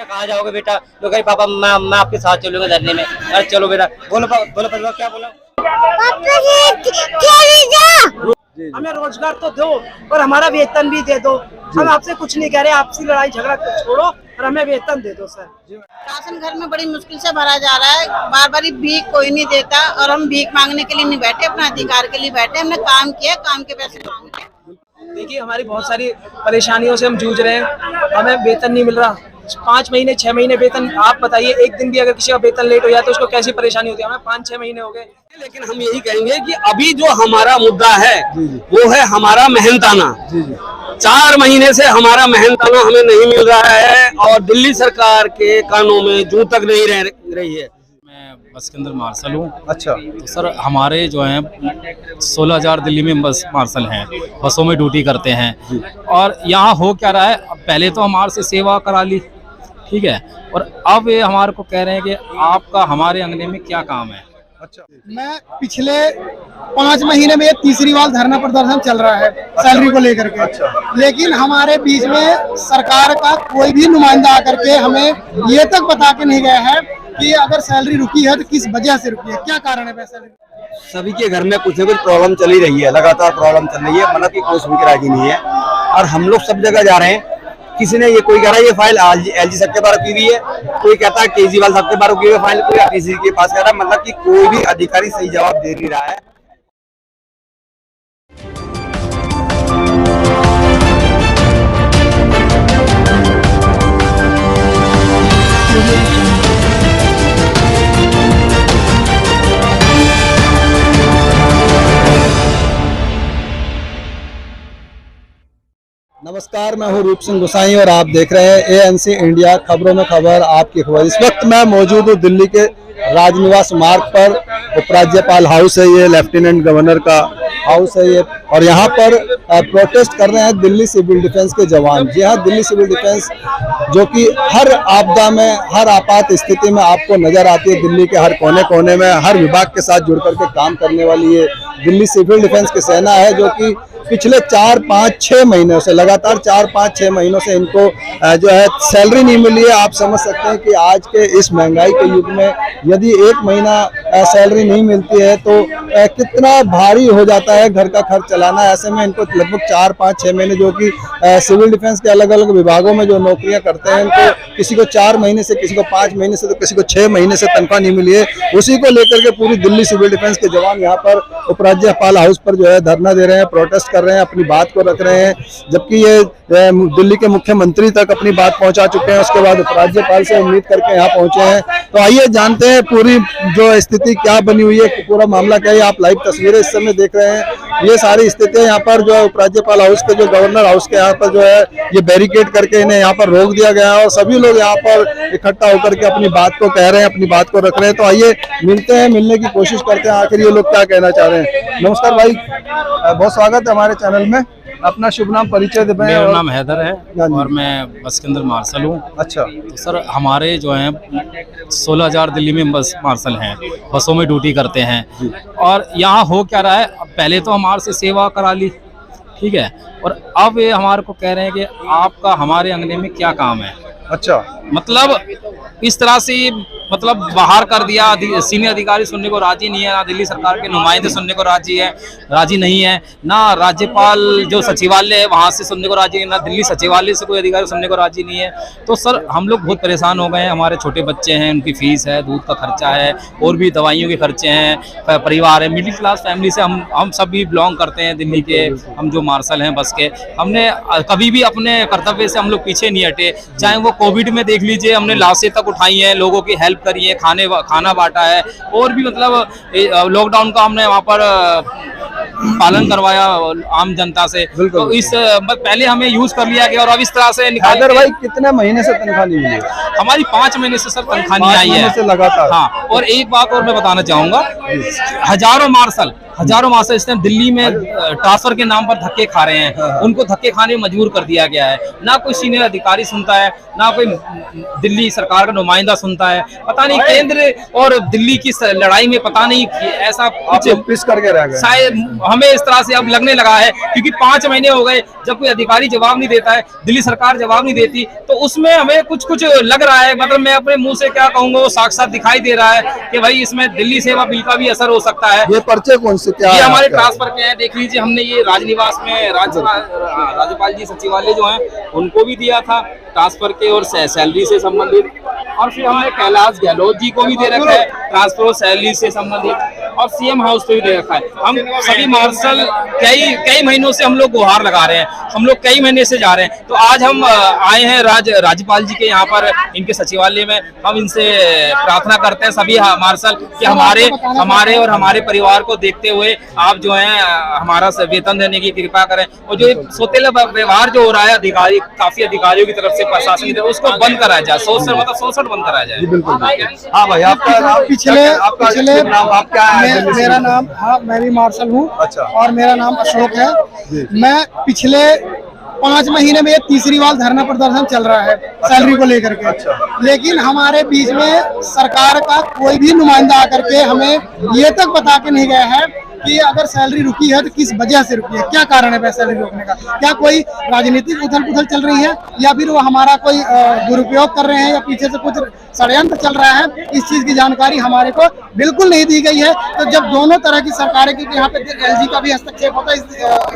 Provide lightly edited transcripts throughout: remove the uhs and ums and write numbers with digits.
कहाँ जाओगे बेटा? तो कहीं पापा मैं आपके साथ चलूंगा धरने में। अरे चलो बेटा। बोलो बोलो क्या बोला? हमें रोजगार तो दो और हमारा वेतन भी दे दो। हम आपसे कुछ नहीं कह रहे, आपसी लड़ाई झगड़ा छोड़ो और हमें वेतन दे दो सर। राशन घर में बड़ी मुश्किल से भरा जा रहा है, बार बार भीख कोई नहीं देता और हम भीख मांगने के लिए नहीं बैठे, अपने अधिकार के लिए बैठे। हमने काम किया, काम के पैसे मांगे। देखिए हमारी बहुत सारी परेशानियों से हम जूझ रहे हैं, हमें वेतन नहीं मिल रहा। 5 महीने 6 महीने वेतन, आप बताइए एक दिन भी अगर किसी का वेतन लेट हो जाए तो उसको कैसी परेशानी होती है। हमें 5-6 महीने हो गए। लेकिन हम यही कहेंगे कि अभी जो हमारा मुद्दा है वो है हमारा मेहनताना। 4 महीने से हमारा मेहनताना हमें नहीं मिल रहा है और दिल्ली सरकार के कानों में जूं तक नहीं रह रही है। मैं बस के अंदर मार्शल हूँ। अच्छा। तो सर हमारे जो हैं 16,000 दिल्ली में बस मार्शल हैं, बसों में ड्यूटी करते हैं। और यहाँ हो क्या रहा है, पहले तो हमारे से सेवा करा ली, ठीक है, और अब ये हमारे को कह रहे हैं कि आपका हमारे अंगने में क्या काम है। अच्छा। मैं पिछले 5 महीने में तीसरी बार धरना प्रदर्शन चल रहा है सैलरी को लेकर के। अच्छा। लेकिन हमारे बीच में सरकार का कोई भी नुमाइंदा आकर के हमें ये तक बता के नहीं गया है कि अगर सैलरी रुकी है तो किस वजह से रुकी है, क्या कारण है सैलरी। सभी के घर में कुछ न कुछ प्रॉब्लम चली रही है, लगातार प्रॉब्लम चल रही है, मतलब कि कोई सुन के राजी नहीं है। और हम लोग सब जगह जा रहे हैं, किसी ने ये कोई कह रहा है ये फाइल एलजी साहब के पास रखी हुई है, कोई कहता है केजरीवाल साहब के पास रखी हुई है फाइल, कोई किसी के पास कह रहा है, मतलब कि कोई भी अधिकारी सही जवाब दे नहीं रहा है। नमस्कार, मैं हूं रूप सिंह गोसाई और आप देख रहे हैं एएनसी इंडिया खबरों में खबर, आपकी खबर। इस वक्त मैं मौजूद हूं दिल्ली के राजनिवास मार्ग पर। उपराज्यपाल हाउस है ये, लेफ्टिनेंट गवर्नर का हाउस है ये, और यहाँ पर प्रोटेस्ट कर रहे हैं दिल्ली सिविल डिफेंस के जवान। जी हाँ, दिल्ली सिविल डिफेंस जो कि हर आपदा में, हर आपात स्थिति में आपको नजर आती है। दिल्ली के हर कोने कोने में हर विभाग के साथ जुड़ करके काम करने वाली ये दिल्ली सिविल डिफेंस की सेना है, जो कि पिछले 4-5-6 महीनों से, लगातार 4-5-6 महीनों से इनको जो है सैलरी नहीं मिली है। आप समझ सकते हैं कि आज के इस महंगाई के युग में यदि 1 महीना सैलरी नहीं मिलती है तो कितना भारी हो जाता है घर का खर्च चलाना। ऐसे में इनको लगभग 4-5-6 महीने, जो कि सिविल डिफेंस के अलग अलग विभागों में जो नौकरियां करते हैं, इनको किसी को 4 महीने से, किसी को 5 महीने से, तो किसी को 6 महीने से तनख्वाह नहीं मिली है। उसी को लेकर के पूरी दिल्ली सिविल डिफेंस के जवान यहाँ पर उपराज्यपाल हाउस पर जो है धरना दे रहे हैं, प्रोटेस्ट कर रहे हैं, अपनी बात को रख रहे हैं। जबकि ये दिल्ली के मुख्यमंत्री तक अपनी बात पहुंचा चुके हैं, उसके बाद उपराज्यपाल से उम्मीद करके यहाँ पहुंचे हैं। तो आइए जानते हैं पूरी जो स्थिति क्या बनी हुई है, पूरा मामला क्या है। आप लाइव तस्वीरें इस समय देख रहे हैं, ये सारी स्थितियां यहाँ पर जो है उपराज्यपाल हाउस के, जो गवर्नर हाउस के यहाँ पर जो है ये बैरिकेड करके इन्हें यहाँ पर रोक दिया गया है और सभी लोग यहाँ पर इकट्ठा होकर के अपनी बात को कह रहे हैं, अपनी बात को रख रहे हैं। तो आइए मिलते हैं, मिलने की कोशिश करते हैं, आखिर ये लोग क्या कहना चाह रहे हैं। नमस्कार भाई, बहुत स्वागत है हमारे चैनल में। अपना शुभ नाम परिचय दें। मेरा नाम हैदर है और मैं बस के अंदर मार्शल हूँ। अच्छा। तो सर हमारे जो हैं 16,000 दिल्ली में बस मार्शल हैं, बसों में ड्यूटी करते हैं। और यहाँ हो क्या रहा है, पहले तो हमारे से सेवा करा ली, ठीक है, और अब ये हमारे को कह रहे हैं कि आपका हमारे अंगने में क्या काम है। अच्छा। मतलब इस तरह से मतलब बाहर कर दिया। सीनियर अधिकारी सुनने को राजी नहीं है, ना दिल्ली सरकार के नुमाइंदे सुनने को राजी नहीं है, ना राज्यपाल जो सचिवालय है वहाँ से सुनने को राजी है, ना दिल्ली सचिवालय से कोई अधिकारी सुनने को राजी नहीं है। तो सर हम लोग बहुत परेशान हो गए हैं। हमारे छोटे बच्चे हैं, उनकी फीस है, दूध का खर्चा है, और भी दवाइयों के खर्चे हैं, परिवार है, मिडिल क्लास फैमिली से हम सब भी बिलोंग करते हैं दिल्ली के। हम जो मार्शल हैं बस के, हमने कभी भी अपने कर्तव्य से हम लोग पीछे नहीं हटे। चाहे वो कोविड में देख लीजिए, हमने लाशें तक उठाई हैं, लोगों की हेल्प करी है, खाना बांटा है, और भी मतलब लॉकडाउन का हमने वहाँ पर पालन करवाया आम जनता से। तो इस पहले हमें यूज कर लिया गया और अब इस तरह से हैदर भाई, कितने महीने से तनख्वाह नहीं मिली? हमारी 5 महीने से सर तनख्वाह नहीं आई है लगातार। हाँ, और एक बात और मैं बताना चाहूंगा, हजारों मार्शल इस टाइम दिल्ली में ट्रांसफर के नाम पर धक्के खा रहे हैं। उनको धक्के खाने में मजबूर कर दिया गया है। ना कोई सीनियर अधिकारी सुनता है, ना कोई दिल्ली सरकार का नुमाइंदा सुनता है। पता नहीं केंद्र और दिल्ली की लड़ाई में पता नहीं ऐसा कुछ पिस करके रह गए। शायद हमें इस तरह से अब लगने लगा है, क्योंकि 5 महीने हो गए जब कोई अधिकारी जवाब नहीं देता है, दिल्ली सरकार जवाब नहीं देती, तो उसमें हमें कुछ लग रहा है, मतलब मैं अपने मुंह से क्या कहूंगा, वो साक्षात दिखाई दे रहा है कि भाई इसमें दिल्ली सेवा बिल का भी असर हो सकता है। ये पर्चे कौन से क्या ये है हमारे आपके? ट्रांसफर के हैं, देख लीजिए, हमने ये राजनिवास में राज्यपाल जी सचिवालय जो है उनको भी दिया था ट्रांसफर के और सैलरी से संबंधित, और फिर हमने कैलाश गहलोत जी को भी दे रखा है ट्रांसफर और सैलरी से संबंधित, और सीएम हाउस को भी दे रखा है। हम सभी मार्शल कई महीनों से हम लोग गुहार लगा रहे हैं, हम लोग कई महीने से जा रहे हैं, तो आज हम आए हैं राज्यपाल जी के यहाँ पर, इनके सचिवालय में। हम इनसे प्रार्थना करते हैं सभी मार्शल कि हमारे और हमारे परिवार को देखते हुए आप जो है हमारा वेतन देने की कृपा करें, और जो सोतेला व्यवहार जो हो रहा है काफी अधिकारियों की तरफ से प्रशासन की तरफ, उसको बंद कराया जाए, शोषण बंद कराया जाए। बिल्कुल। हाँ भाई, आपका नाम? पिछले नाम आप क्या है? मेरा नाम, हाँ मैं भी मार्शल हूँ। अच्छा। और मेरा नाम अशोक है। मैं पिछले 5 महीने में ये तीसरी बार धरना प्रदर्शन चल रहा है सैलरी को लेकर के। अच्छा। लेकिन हमारे बीच में सरकार का कोई भी नुमाइंदा आकर के हमें ये तक बता के नहीं गया है कि अगर सैलरी रुकी है तो किस वजह से रुकी है, क्या कारण है सैलरी रोकने का। क्या कोई राजनीतिक उथल पुथल चल रही है, या फिर वो हमारा कोई दुरुपयोग कर रहे हैं, या पीछे से कुछ षड्यंत्र चल रहा है, इस चीज की जानकारी हमारे को बिल्कुल नहीं दी गई है। तो जब दोनों तरह की सरकारें, क्योंकि यहाँ पे एलजी का भी हस्तक्षेप होता है इस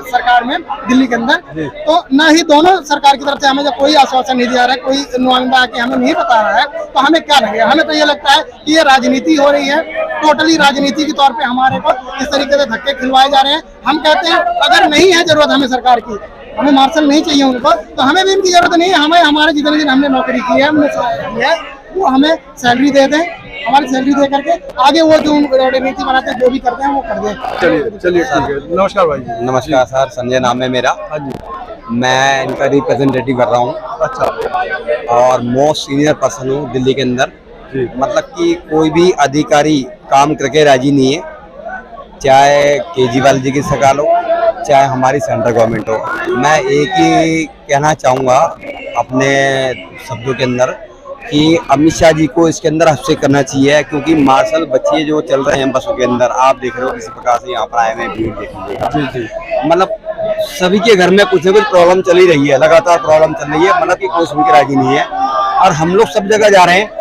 सरकार में दिल्ली के अंदर, तो न ही दोनों सरकार की तरफ से हमें जब कोई आश्वासन नहीं दिया रहा है, कोई नुमाइंदा आके हमें नहीं बता रहा है, तो हमें क्या लगेगा। हमें तो ये लगता है कि ये राजनीति हो रही है, टोटली राजनीति के तौर पर हमारे को इस तरीके से धक्के खिलवाए जा रहे हैं। हम कहते हैं अगर नहीं है जरूरत हमें सरकार की, हमें मार्शल नहीं चाहिए उनको, तो हमें भी इनकी जरूरत नहीं है। हमें हमारे जितने दिन हमने नौकरी की है, हमने की है, वो हमें सैलरी दे दें, हमारी सैलरी दे करके आगे वो जो रणनीति बनाते हैं, जो भी करते हैं वो कर दें। चलिए ठीक है। नमस्कार भाई जी। नमस्कार सर, संजय नाम है मेरा। हाँ जी। मैं इनका रिप्रेजेंटेटिव कर रहा हूँ। अच्छा। और मोस्ट सीनियर पर्सन हूँ दिल्ली के अंदर। मतलब कि कोई भी अधिकारी काम करके राजी नहीं है, चाहे केजरीवाल जी की सरकार हो, चाहे हमारी सेंट्रल गवर्नमेंट हो। मैं एक ही कहना चाहूँगा अपने शब्दों के अंदर कि अमित शाह जी को इसके अंदर हस्तक्षेप करना चाहिए, क्योंकि मार्शल बच्चे जो चल रहे हैं बसों के अंदर, आप देख रहे हो किसी प्रकार से यहाँ पर आए हुए भीड़ देख लीजिए। मतलब सभी के घर में कुछ न कुछ प्रॉब्लम चल ही रही है, लगातार प्रॉब्लम चल रही है, मतलब कि कोई सुन के राजी नहीं है। और हम लोग सब जगह जा रहे हैं,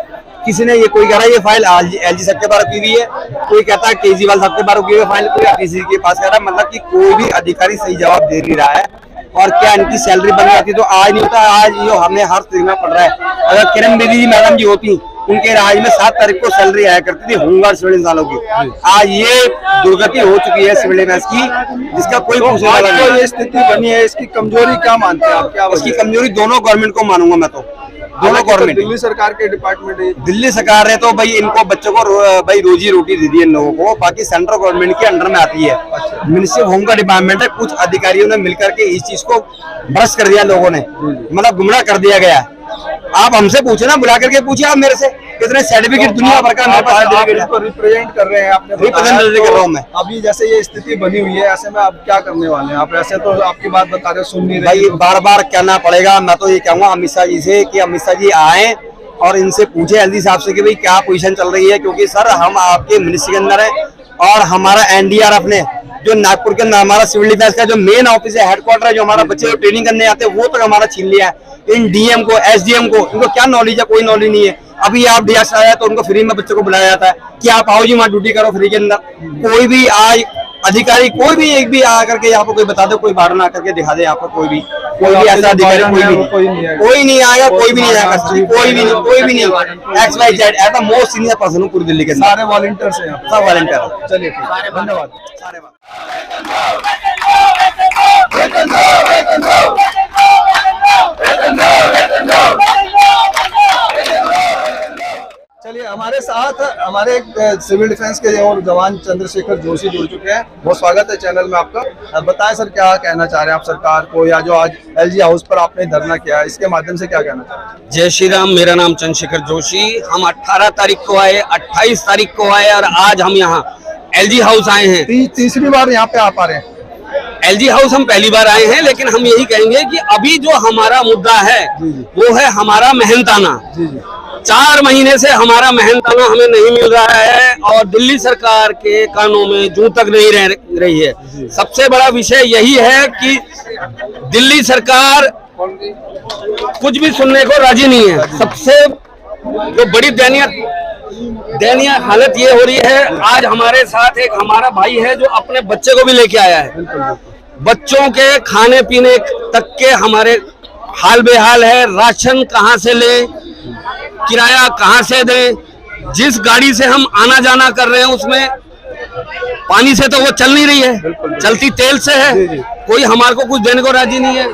किसी ने ये कोई कह रहा है ये फाइल एलजी साहब के पास रखी हुई है, कोई कहता है केजरीवाल साहब के पास रखी हुई है फाइल, कोई किसी के पास कह रहा है। मतलब कि कोई भी अधिकारी सही जवाब दे नहीं रहा है। और क्या इनकी सैलरी बन जाती तो आज नहीं होता, आज ये हमें हर देखना पड़ रहा है। अगर किरण बेदी जी मैडम जी होती, उनके राज में 7 तारीख को सैलरी आया करती थी होमगार्ड सिविल इंसानों की। आज ये दुर्गति हो चुकी है सिविल डिफेंस की, जिसका कोई पूछने वाला नहीं। ये स्थिति बनी है, इसकी कमजोरी क्या मानते हैं आप? क्या इसकी कमजोरी दोनों गवर्नमेंट को मानूंगा मैं, तो दोनों गवर्नमेंट। दिल्ली सरकार के डिपार्टमेंट है, दिल्ली सरकार है तो भाई इनको बच्चों को भाई रोजी रोटी दे दी है इन लोगों को, बाकी सेंट्रल गवर्नमेंट के अंडर में आती है। मिनिस्ट्री ऑफ होम का डिपार्टमेंट है, कुछ अधिकारियों ने मिलकर के इस चीज को भ्रष्ट कर दिया, लोगों ने मतलब गुमराह कर दिया गया। आप हमसे पूछे ना, बुला करके पूछे आप मेरे से, कितने सर्टिफिकेट दुनिया भर का मेरे पास रिप्रेजेंट कर रहे हैं, आपने रिप्रेजेंटेटिव कर रहा हूँ मैं। अभी जैसे ये स्थिति बनी हुई है, ऐसे में आप क्या करने वाले हैं? आप ऐसे तो आपकी बात बता रहे, सुन नहीं रहे। भाई बार बार कहना पड़ेगा, मैं तो ये कहूँगा अमित शाह जी से कि अमित शाह जी आए और इनसे पूछे एलजी साहब से कि भाई क्या पोजीशन चल रही है, क्योंकि सर हम आपके मिनिस्ट्री के अंदर है, और हमारा एनडीआरएफ ने जो नागपुर के अंदर हमारा सिविल डिफेंस का जो मेन ऑफिस है, हेडक्वार्टर है, जो हमारा बच्चे जो ट्रेनिंग करने आते हैं वो तक हमारा छीन लिया है। इन डीएम को, एसडीएम को, इनको क्या नॉलेज है? कोई नॉलेज नहीं है। अभी आप डीएस आया तो उनको फ्री में बच्चों को बुलाया जाता है कि आप आओ जी वहाँ ड्यूटी करो फ्री के अंदर। कोई भी आज अधिकारी, कोई भी एक भी आकर के यहाँ पर कोई बता दो, कोई बाहर ना करके दिखा दे यहाँ पर, कोई भी ऐसा अधिकारी कोई नहीं आएगा, कोई भी नहीं आएगा, कोई भी नहीं। X Y Z as the most senior person हूँ पूरी दिल्ली के अंदर। सारे वॉलंटियर्स हैं, सब वॉलंटियर। चलिए धन्यवाद। चलिए हमारे साथ हमारे सिविल डिफेंस के और जवान चंद्रशेखर जोशी जुड़ चुके हैं। बहुत स्वागत है चैनल में आपका। बताएं सर, क्या कहना चाह रहे हैं आप सरकार को, या जो आज एलजी हाउस पर आपने धरना किया है, इसके माध्यम से क्या कहना चाह रहे हैं? जय श्री राम। मेरा नाम चंद्रशेखर जोशी। हम 18 तारीख को आए, 28 तारीख को आए, और आज हम यहाँ एलजी हाउस आए हैं। तीसरी बार यहाँ पे आप आ रहे हैं? एलजी हाउस हम पहली बार आए हैं, लेकिन हम यही कहेंगे कि अभी जो हमारा मुद्दा है वो है हमारा मेहनताना। 4 महीने से हमारा मेहनताना हमें नहीं मिल रहा है, और दिल्ली सरकार के कानों में जूं तक नहीं रह रही है। सबसे बड़ा विषय यही है कि दिल्ली सरकार कुछ भी सुनने को राजी नहीं है। सबसे जो बड़ी दयनीय हालत ये हो रही है। आज हमारे साथ एक हमारा भाई है जो अपने बच्चे को भी लेके आया है। बच्चों के खाने पीने तक के हमारे हाल बेहाल है। राशन कहाँ से लें, किराया कहाँ से दें, जिस गाड़ी से हम आना जाना कर रहे हैं उसमें पानी से तो वो चल नहीं रही है, चलती तेल से है। कोई हमारे को कुछ देने को राजी नहीं है।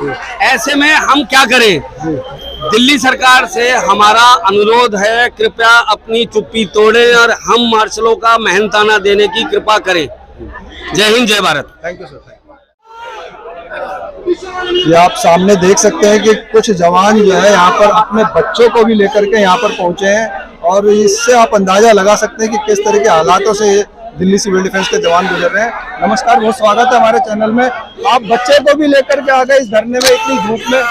ऐसे में हम क्या करें? दिल्ली सरकार से हमारा अनुरोध है, कृपया अपनी चुप्पी तोड़ें और हम मार्शलों का मेहनताना देने की कृपा करें। जय हिंद, जय भारत। Thank you sir. ये आप सामने देख सकते हैं कि कुछ जवान जो है यहाँ पर अपने बच्चों को भी लेकर के यहाँ पर पहुंचे हैं और इससे आप अंदाजा लगा सकते हैं कि किस तरह के हालातों से दिल्ली सिविल डिफेंस के जवान गुजर रहे हैं। नमस्कार, बहुत स्वागत है हमारे चैनल में। आप बच्चे को भी लेकर के आ गए इस धरने में इतनी धूप में।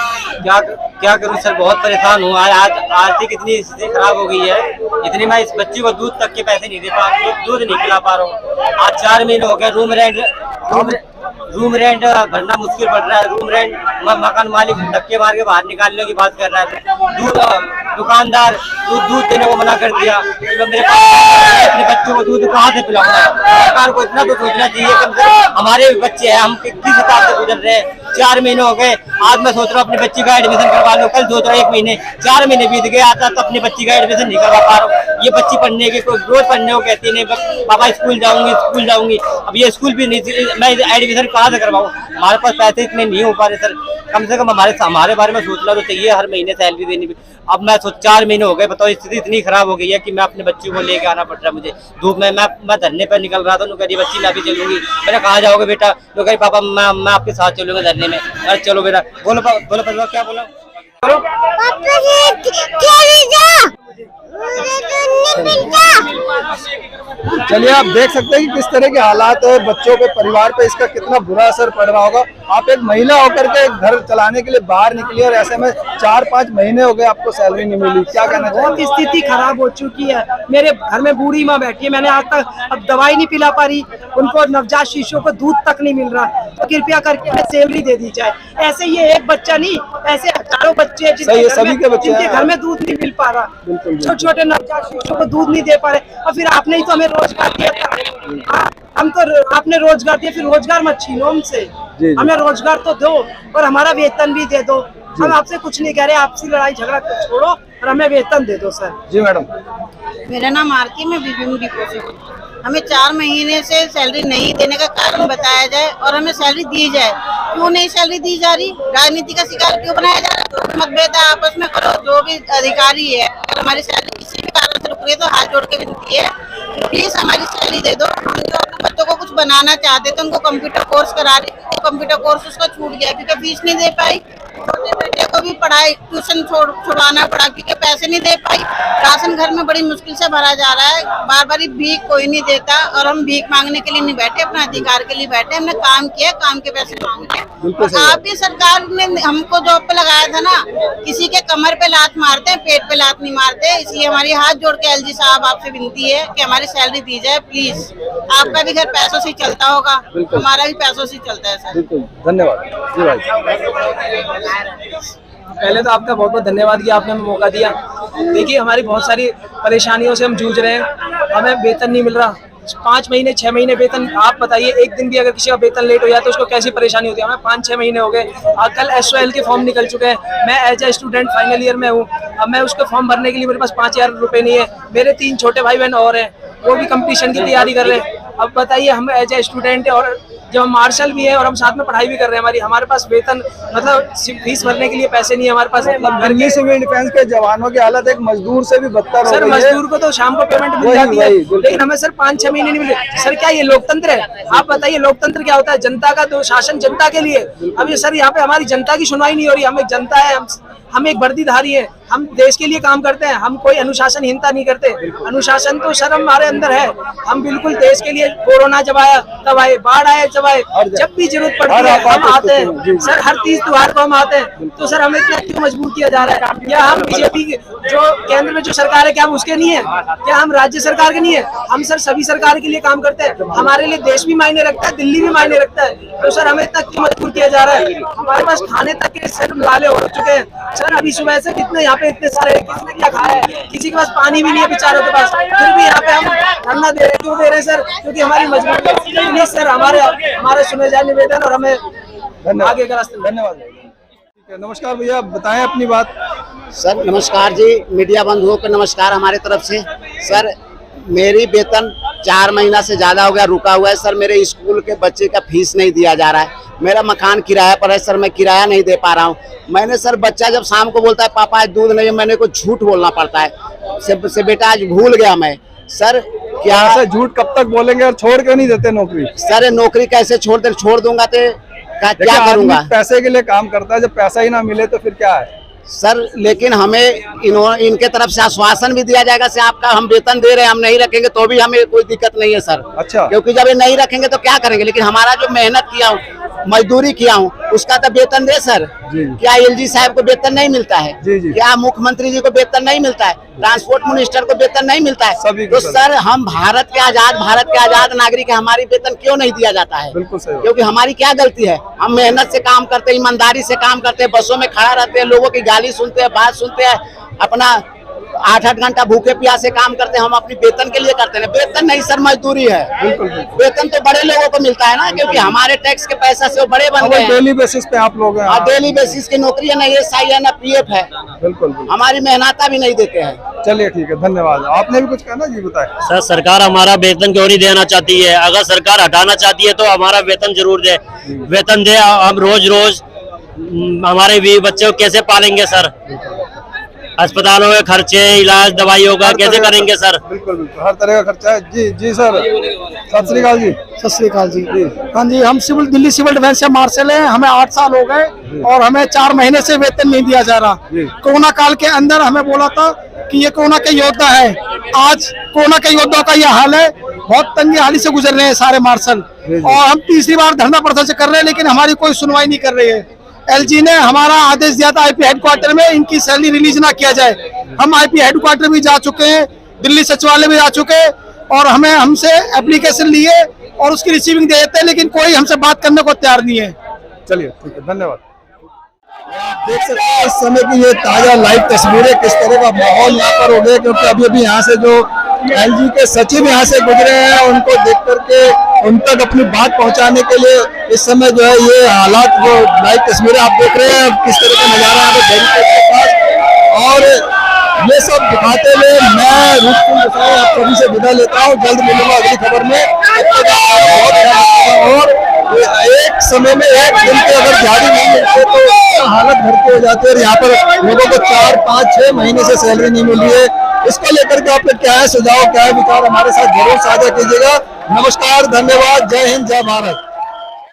क्या करूं सर, बहुत परेशान हूँ। आज आर्थिक इतनी स्थिति खराब हो गई है, इतनी मैं इस बच्ची को दूध तक के पैसे नहीं दे पा, दूध नहीं पिला पा रहा हूँ। आज 4 महीने हो गए। रूम रेंट भरना मुश्किल पड़ रहा है। रूम रेंट मकान मालिक धक्के मार के बाहर निकालने की बात कर रहा है। दुकानदार दूध देने को मना कर दिया। तो मेरे पास अपने बच्चों को दूध कहाँ से पिलाऊंगा? सरकार को इतना तो सोचना चाहिए, कम से कम हमारे भी बच्चे हैं, हम किस हिसाब से गुजर रहे हैं। 4 महीने हो गए। आज मैं सोच रहा हूँ अपनी बच्ची का एडमिशन करवा लूँ, कल सोच रहा हूँ 1 महीने, 4 महीने बीत गए, आता तो अपनी बच्ची का एडमिशन नहीं करवा पा रहा हूँ। ये बच्ची पढ़ने के रोज पढ़ने को कहती नहीं, पापा स्कूल जाऊंगी। अब ये स्कूल भी नहीं, मैं एडमिशन कहाँ से करवाऊँ? हमारे पास पैसे इतने नहीं हो पा रहे सर। कम से कम हमारे बारे में सोचना तो चाहिए, हर महीने सैलरी देनी भी। अब मैं 4 महीने हो गए, बताओ स्थिति इतनी खराब हो गई है कि मैं अपने बच्ची को लेके आना पड़ रहा है मुझे धूप में। मैं धरने पर निकल रहा था, कह रही बच्ची मैं भी चलूंगी। मैंने कहा जाओगे बेटा? तो कही पापा मैं आपके साथ चलूंगा धरने में। अरे चलो बेटा। बोलो क्या बोला? चलिए, आप देख सकते हैं कि किस तरह के हालात है, बच्चों पे, परिवार पे इसका कितना बुरा असर पड़ रहा होगा। आप एक महिला होकर के घर चलाने के लिए बाहर निकली और ऐसे में 4-5 महीने हो गए आपको सैलरी नहीं मिली, क्या कहना चाहिए? बहुत स्थिति खराब हो चुकी है। मेरे घर में बूढ़ी माँ बैठी है, मैंने आज तक अब दवाई नहीं पिला पा रही, उनको नवजात शिशुओं को दूध तक नहीं मिल रहा। तो कृपया करके हमें सैलरी दे दी जाए। ऐसे ये एक बच्चा नहीं, ऐसे हजारों बच्चे हैं जिनके घर में दूध नहीं मिल पा रहा, छोटे नवजात शिशुओं को दूध नहीं दे पा रहे। और फिर आपने ही तो हमें रोजगार दिया था, हम तो आपने रोजगार दिया, फिर रोजगार मत छीनो हमसे, हमें रोजगार तो दो और हमारा वेतन भी दे दो। हम आपसे कुछ नहीं कह रहे, आपसी लड़ाई झगड़ा छोड़ो और हमें वेतन दे दो सर। जी मैडम। मेरा नाम आरती, मैं बीबीएम डिपो से हूँ। हमें 4 महीने से सैलरी नहीं देने का कारण बताया जाए और हमें सैलरी दी जाए। क्यों नहीं सैलरी दी जा रही? राजनीति का शिकार क्यों बनाया जा रहा है? मतभेद आपस में करो। जो भी अधिकारी है, अगर हमारी सैलरी किसी भी कारण से रुक रही है तो हाथ जोड़ के विनती है, प्लीज हमारी सैलरी दे दो। हम जो अपने बच्चों को कुछ बनाना चाहते थे, उनको कंप्यूटर कोर्स करा रही, कंप्यूटर कोर्स उसका छूट गया क्योंकि फीस नहीं दे पाई। छोटे बेटे को भी पढ़ाई ट्यूशन छुड़वाना पड़ा क्योंकि पैसे नहीं दे पाई। राशन घर में बड़ी मुश्किल से भरा जा रहा है। बार बार भीख कोई नहीं देता और हम भीख मांगने के लिए नहीं बैठे, अपने अधिकार के लिए बैठे। हमने काम किया, काम के पैसे मांगे। आप भी सरकार ने हमको जॉब पे लगाया था ना, किसी के कमर पे लात मारते हैं, पेट पे लात नहीं मारते। इसलिए हमारी हाथ जोड़ के एलजी साहब आपसे विनती है कि हमारी सैलरी दी जाए प्लीज। आपका भी घर पैसों से चलता होगा, हमारा भी पैसों से चलता है सर। धन्यवाद जी भाई। पहले तो आपका बहुत बहुत धन्यवाद कि आपने हमें मौका दिया। देखिए, हमारी बहुत सारी परेशानियों से हम जूझ रहे हैं, हमें वेतन नहीं मिल रहा। 5 महीने 6 महीने वेतन, आप बताइए एक दिन भी अगर किसी का वेतन लेट हो जाए तो उसको कैसी परेशानी होती है। हमें 5-6 महीने हो गए। कल SOL के फॉर्म निकल चुके हैं। मैं as a student final year में हूँ। अब मैं उसके फॉर्म भरने के लिए मेरे पास 5000 रुपये नहीं है। मेरे 3 छोटे भाई बहन और हैं, वो भी कंपटीशन की तैयारी कर रहे हैं। अब बताइए, हम एज ए स्टूडेंट है और जब हम मार्शल भी है और हम साथ में पढ़ाई भी कर रहे हैं, हमारे पास वेतन मतलब फीस भरने के लिए पैसे नहीं है हमारे पास। दिल्ली सिविल डिफेंस के जवानों की हालत एक मजदूर से भी बदतर हो सर, गई है। मजदूर को तो शाम को पेमेंट मिल जाती है, लेकिन हमें सर 5-6 महीने नहीं मिले। सर, क्या ये लोकतंत्र है? आप बताइए, लोकतंत्र क्या होता है? जनता का तो शासन जनता के लिए। अब ये सर, यहाँ पे हमारी जनता की सुनवाई नहीं हो रही। हम एक जनता है, हम एक वर्दीधारी है, हम देश के लिए काम करते हैं, हम कोई अनुशासनहीनता नहीं करते। अनुशासन तो सर हमारे अंदर है। हम बिल्कुल देश के लिए, कोरोना जब आया तब आए, बाढ़ आए जब आए, जब भी जरूरत पड़ती है हम आते हैं सर। हर 30 त्योहार को हम आते हैं। तो सर, हमें इतना क्यों मजबूर किया जा रहा है? क्या हम बीजेपी जो केंद्र में जो सरकार है, क्या हम उसके नहीं है? क्या हम राज्य सरकार के नहीं है? हम सर सभी सरकार के लिए काम करते हैं। हमारे लिए देश भी मायने रखता है, दिल्ली भी मायने रखता है। तो सर, हमें इतना क्यों मजबूर किया जा रहा है? हमारे पास खाने तक के सर लाले हो चुके हैं। सर अभी सुबह से कितने यहाँ पे इतने सारे, किसने क्या खाया है, किसी के पास पानी भी नहीं है बेचारों के पास, फिर भी यहाँ पे हम धरना दे रहे हैं। क्यों दे रहे हैं सर? क्योंकि हमारी मजबूरी है। प्लीज सर हमारे सुने जाए निवेदन और हमें आगे का रास्ता। धन्यवाद। ठीक है, नमस्कार भैया, बताएं अपनी बात। सर नमस्कार जी, मीडिया बंधुओं को नमस्कार हमारे तरफ से। सर मेरी वेतन 4 महीना से ज़्यादा हो गया रुका हुआ है सर। मेरे स्कूल के बच्चे का फीस नहीं दिया जा रहा है। मेरा मकान किराया पर है सर, मैं किराया नहीं दे पा रहा हूँ। मैंने सर बच्चा जब शाम को बोलता है पापा आज दूध नहीं है, मैंने को झूठ बोलना पड़ता है से बेटा आज भूल गया मैं। सर क्या ऐसा झूठ कब तक बोलेंगे और छोड़ क्यों नहीं देते नौकरी? सर नौकरी कैसे छोड़ दूंगा तो क्या करूँगा? पैसे के लिए काम करता है, जब पैसा ही ना मिले तो फिर क्या है सर? लेकिन हमें इनके तरफ से आश्वासन भी दिया जाएगा से आपका हम वेतन दे रहे हैं, हम नहीं रखेंगे तो भी हमें कोई दिक्कत नहीं है सर। अच्छा, क्योंकि जब ये नहीं रखेंगे तो क्या करेंगे? लेकिन हमारा जो मेहनत किया हूँ, मजदूरी किया हूँ, उसका तो वेतन दे सर। क्या एलजी साहब को वेतन नहीं मिलता है? क्या मुख्यमंत्री जी को वेतन नहीं मिलता है? ट्रांसपोर्ट मिनिस्टर को वेतन नहीं मिलता है? तो सर हम भारत के आजाद नागरिक है, हमारी वेतन क्यों नहीं दिया जाता है? बिल्कुल सही। क्योंकि हमारी क्या गलती है? हम मेहनत से काम करते हैं, ईमानदारी से काम करते हैं, बसों में खड़ा रहते हैं, लोगों की गाली सुनते हैं, बात सुनते हैं, अपना 8-8 घंटा भूखे प्यासे काम करते हैं। हम अपनी वेतन के लिए करते हैं, वेतन नहीं सर मजदूरी है। वेतन तो बड़े लोगों को मिलता है ना, क्योंकि हमारे टैक्स के पैसा से वो बड़े बन गए हैं। डेली बेसिस पे आप लोग हैं? डेली बेसिस की नौकरी है, ना SI है ना PF है। बिल्कुल, हमारी मेहनता भी नहीं देते हैं। चलिए ठीक है, धन्यवाद। आपने भी कुछ कहना जी, बताएं। सर सरकार हमारा वेतन क्यों नहीं देना चाहती है? अगर सरकार हटाना चाहती है तो हमारा वेतन जरूर दे, वेतन दे। हम रोज हमारे भी बच्चों को कैसे पालेंगे सर? अस्पतालों में खर्चे, इलाज, दवाइयों का कैसे करेंगे सर? बिल्कुल बिल्कुल, हर तरह का खर्चा है। जी सर, सत श्री अकाल जी। सत श्री अकाल जी। हाँ जी, हम दिल्ली सिविल डिफेंस से मार्शल हैं। हमें 8 साल हो गए और हमें 4 महीने से वेतन नहीं दिया जा रहा। कोरोना काल के अंदर हमें बोला था कि ये कोरोना के योद्धा है। आज कोरोना के योद्धाओं का यह हाल है, बहुत तंगी हाली से गुजर रहे हैं सारे मार्शल। और हम तीसरी बार धरना प्रदर्शन कर रहे हैं, लेकिन हमारी कोई सुनवाई नहीं कर रही है। LG ने हमारा आदेश दिया था IP हेडक्वार्टर में इनकी सैलरी रिलीज ना किया जाए। हम IP हेडक्वार्टर भी जा चुके हैं, दिल्ली सचिवालय भी जा चुके हैं, और हमसे एप्लीकेशन लिए और उसकी रिसीविंग दे देते हैं, लेकिन कोई हमसे बात करने को तैयार नहीं है। चलिए ठीक है, धन्यवाद। देख सकते हैं इस समय की ये ताजा लाइव तस्वीरें, किस तरह का माहौल यहाँ पर हो गया, क्योंकि अभी यहाँ से जो LG के सचिव यहाँ से गुजरे हैं, उनको देख करके उन तक अपनी बात पहुंचाने के लिए इस समय जो है ये हालात, जो लाइव तस्वीरें आप देख रहे हैं, किस तरह का नजारा है बैरिकेड के पास, और ये सब दिखाते हुए मैं रूपकुंड गोसाई आप सभी से विदा लेता हूँ। जल्द मिलूंगा अगली खबर में। और एक समय में एक दिन के अगर झाड़ी नहीं मिलते तो हालत घर के हो जाती है, और यहाँ पर लोगों को 4, 5, 6 महीने से सैलरी नहीं मिल रही है। इसको लेकर के आपके क्या है सुझाव, क्या है विचार, हमारे साथ जरूर साझा कीजिएगा। नमस्कार, धन्यवाद, जय हिंद, जय भारत।